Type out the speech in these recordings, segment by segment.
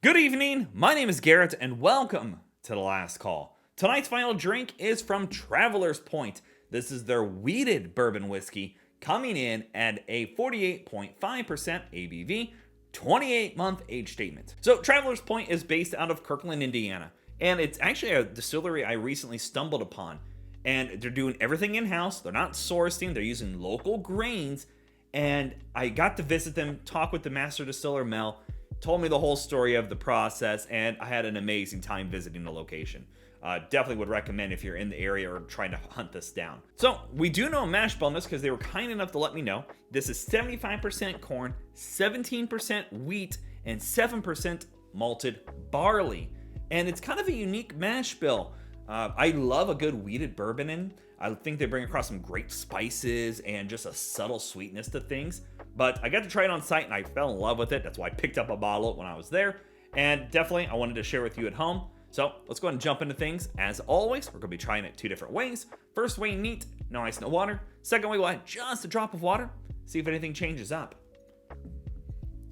Good evening, my name is Garrett, and welcome to The Last Call. Tonight's final drink is from Traveler's Point. This is their wheated bourbon whiskey, coming in at a 48.5% ABV, 28-month age statement. So Traveler's Point is based out of Kirkland, Indiana, and it's actually a distillery I recently stumbled upon. And they're doing everything in-house, they're not sourcing, they're using local grains, and I got to visit them, talk with the master distiller, Mel, told me the whole story of the process, and I had an amazing time visiting the location. Definitely would recommend if you're in the area or trying to hunt this down. So we do know a mash bill on this because they were kind enough to let me know. This is 75% corn, 17% wheat, and 7% malted barley. And it's kind of a unique mash bill. I love a good wheated bourbon in. I think they bring across some great spices and just a subtle sweetness to things. But I got to try it on site and I fell in love with it. That's why I picked up a bottle when I was there. And definitely I wanted to share with you at home. So let's go ahead and jump into things. As always, we're going to be trying it two different ways. First way, neat, no ice, no water. Second way, we'll add just a drop of water. See if anything changes up.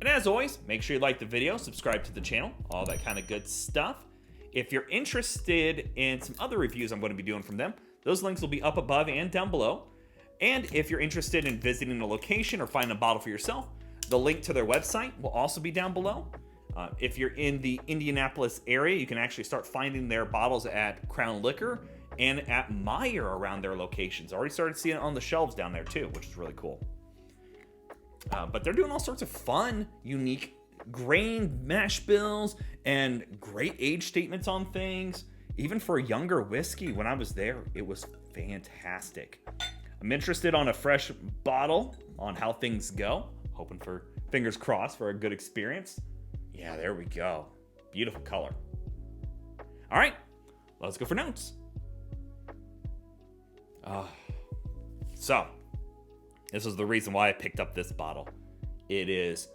And as always, make sure you like the video, subscribe to the channel, all that kind of good stuff. If you're interested in some other reviews I'm going to be doing from them, those links will be up above and down below. And if you're interested in visiting a location or finding a bottle for yourself, the link to their website will also be down below. If you're in the Indianapolis area, you can actually start finding their bottles at Crown Liquor and at Meyer around their locations. I already started seeing it on the shelves down there too, which is really cool. But they're doing all sorts of fun, unique grain mash bills and great age statements on things. Even for a younger whiskey, when I was there, it was fantastic. I'm interested on a fresh bottle on how things go. Hoping for, fingers crossed, for a good experience. Yeah, there we go. Beautiful color. All right, let's go for notes. So, this is the reason why I picked up this bottle. It is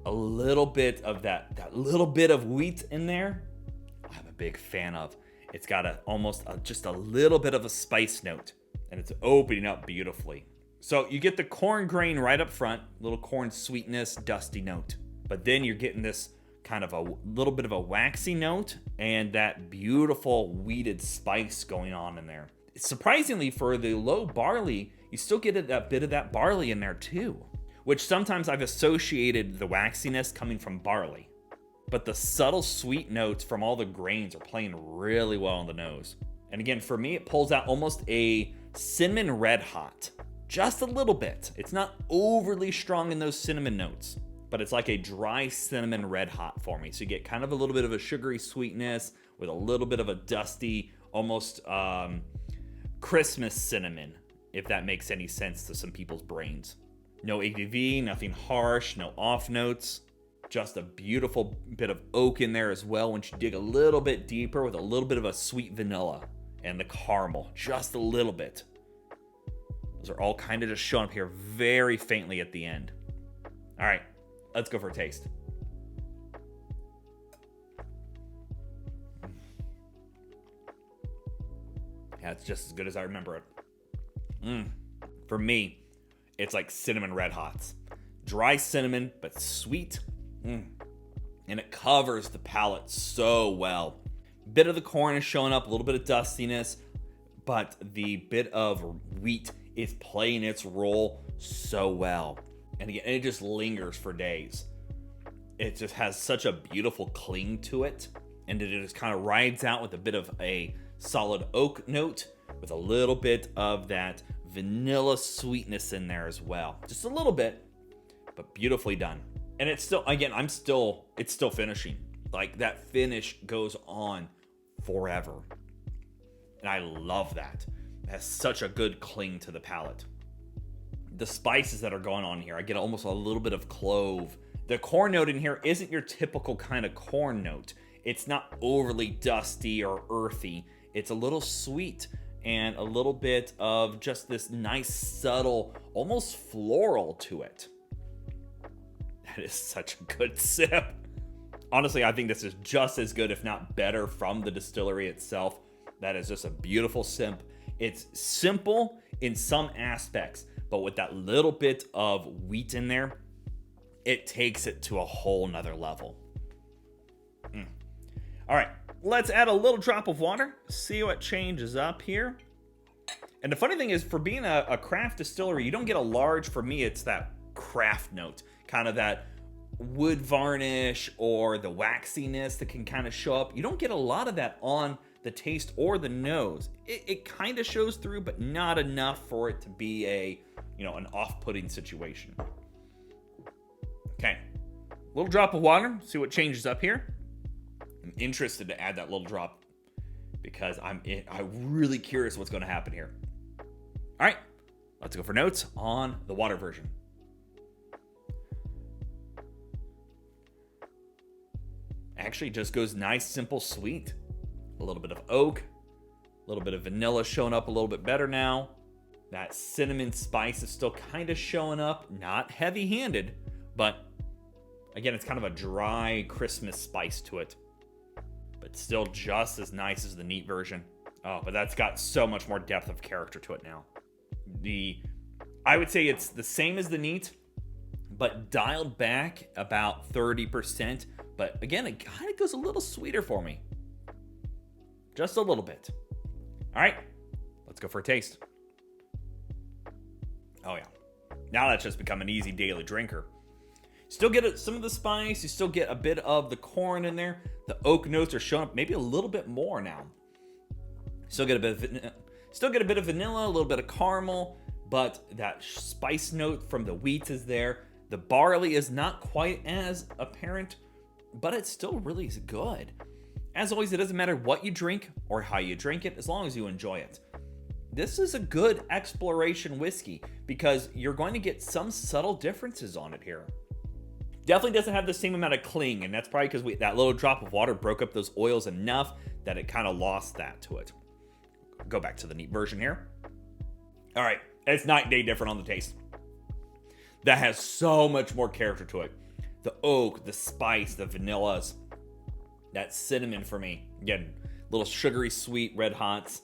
a little bit of that little bit of wheat in there. I'm a big fan of. It's got just a little bit of a spice note, and it's opening up beautifully. So you get the corn grain right up front, little corn sweetness, dusty note. But then you're getting this kind of a little bit of a waxy note and that beautiful wheated spice going on in there. Surprisingly, for the low barley, you still get a bit of that barley in there too, which sometimes I've associated the waxiness coming from barley. But the subtle sweet notes from all the grains are playing really well on the nose. And again, for me, it pulls out almost a cinnamon red hot. Just a little bit. It's not overly strong in those cinnamon notes, but it's like a dry cinnamon red hot for me. So you get kind of a little bit of a sugary sweetness with a little bit of a dusty, almost Christmas cinnamon, if that makes any sense to some people's brains. No ABV, nothing harsh, no off notes. Just a beautiful bit of oak in there as well once you dig a little bit deeper with a little bit of a sweet vanilla and the caramel, just a little bit. Those are all kind of just showing up here very faintly at the end. All right, let's go for a taste. Yeah, it's just as good as I remember it. For me, it's like cinnamon red hots. Dry cinnamon, but sweet. And it covers the palate so well. Bit of the corn is showing up, a little bit of dustiness, but the bit of wheat is playing its role so well. And again, it just lingers for days. It just has such a beautiful cling to it, and it just kind of rides out with a bit of a solid oak note with a little bit of that vanilla sweetness in there as well. Just a little bit, but beautifully done. And it's still, again, it's still finishing. Like, that finish goes on forever. And I love that. It has such a good cling to the palate. The spices that are going on here, I get almost a little bit of clove. The corn note in here isn't your typical kind of corn note. It's not overly dusty or earthy. It's a little sweet and a little bit of just this nice, subtle, almost floral to it. That is such a good sip. Honestly, I think this is just as good, if not better, from the distillery itself. That is just a beautiful sip. It's simple in some aspects, but with that little bit of wheat in there, it takes it to a whole nother level. All right, let's add a little drop of water, see what changes up here. And the funny thing is, for being a craft distillery, you don't get a large, for me, it's that craft note, kind of that wood varnish or the waxiness that can kind of show up. You don't get a lot of that on the taste or the nose. It kind of shows through, but not enough for it to be an off-putting situation. Okay, little drop of water, see what changes up here. I'm interested to add that little drop because I'm really curious what's going to happen here. All right, let's go for notes on the water version. Actually just goes nice, simple, sweet. A little bit of oak, a little bit of vanilla showing up a little bit better now. That cinnamon spice is still kind of showing up, not heavy-handed, but again, it's kind of a dry Christmas spice to it, but still just as nice as the neat version. Oh, but that's got so much more depth of character to it now. I would say it's the same as the neat, but dialed back about 30%. But again, it kind of goes a little sweeter for me. Just a little bit. All right, let's go for a taste. Oh yeah, now that's just become an easy daily drinker. Still get some of the spice, you still get a bit of the corn in there. The oak notes are showing up maybe a little bit more now. Still get a bit of vanilla, a little bit of caramel, but that spice note from the wheat is there. The barley is not quite as apparent, but it's still really good. As always, it doesn't matter what you drink or how you drink it, as long as you enjoy it. This is a good exploration whiskey because you're going to get some subtle differences on it here. Definitely doesn't have the same amount of cling, and that's probably because that little drop of water broke up those oils enough that it kind of lost that to it. Go back to the neat version here. All right, it's night and day different on the taste. That has so much more character to it. The oak, the spice, the vanillas, that cinnamon for me. Again, little sugary sweet red hots.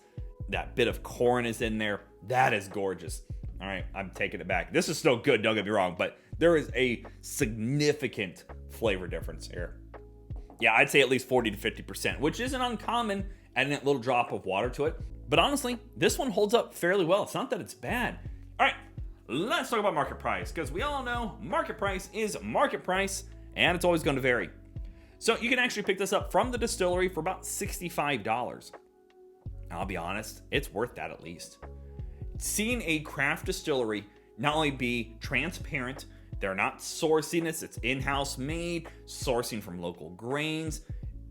That bit of corn is in there. That is gorgeous. All right, I'm taking it back. This is still good, don't get me wrong, but there is a significant flavor difference here. Yeah, I'd say at least 40 to 50%, which isn't uncommon, adding that little drop of water to it. But honestly, this one holds up fairly well. It's not that it's bad. All right, let's talk about market price, because we all know market price is market price, and it's always going to vary. So you can actually pick this up from the distillery for about $65. I'll be honest, it's worth that at least. Seeing a craft distillery not only be transparent, they're not sourcing this, it's in-house made, sourcing from local grains,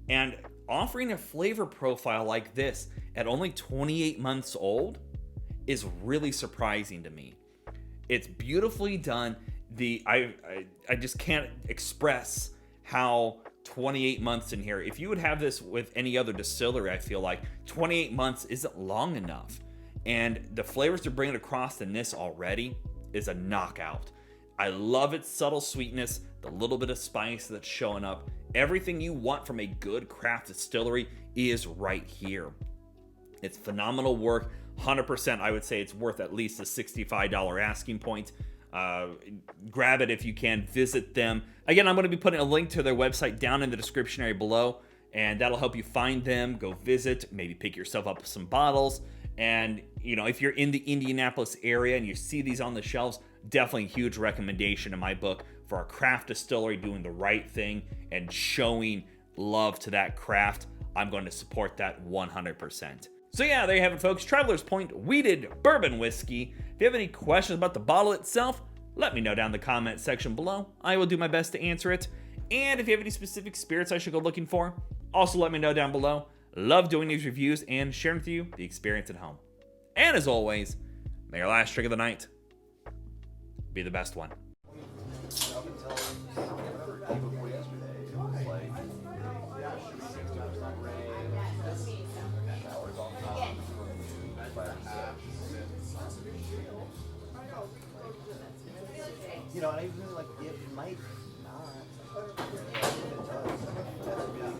and offering a flavor profile like this at only 28 months old is really surprising to me. It's beautifully done. I just can't express how 28 months in here. If you would have this with any other distillery, I feel like 28 months isn't long enough. And the flavors they're bringing across in this already is a knockout. I love its subtle sweetness, the little bit of spice that's showing up. Everything you want from a good craft distillery is right here. It's phenomenal work. 100%, I would say it's worth at least a $65 asking point. Grab it if you can. Visit them. Again, I'm going to be putting a link to their website down in the description area below, and that'll help you find them. Go visit, maybe pick yourself up some bottles. And, if you're in the Indianapolis area and you see these on the shelves, definitely a huge recommendation in my book for a craft distillery doing the right thing and showing love to that craft. I'm going to support that 100%. So yeah, there you have it, folks. Traveler's Point Wheated Bourbon Whiskey. If you have any questions about the bottle itself, let me know down in the comment section below. I will do my best to answer it. And if you have any specific spirits I should go looking for, also let me know down below. Love doing these reviews and sharing with you the experience at home. And as always, may your last drink of the night be the best one. And I really like it might not.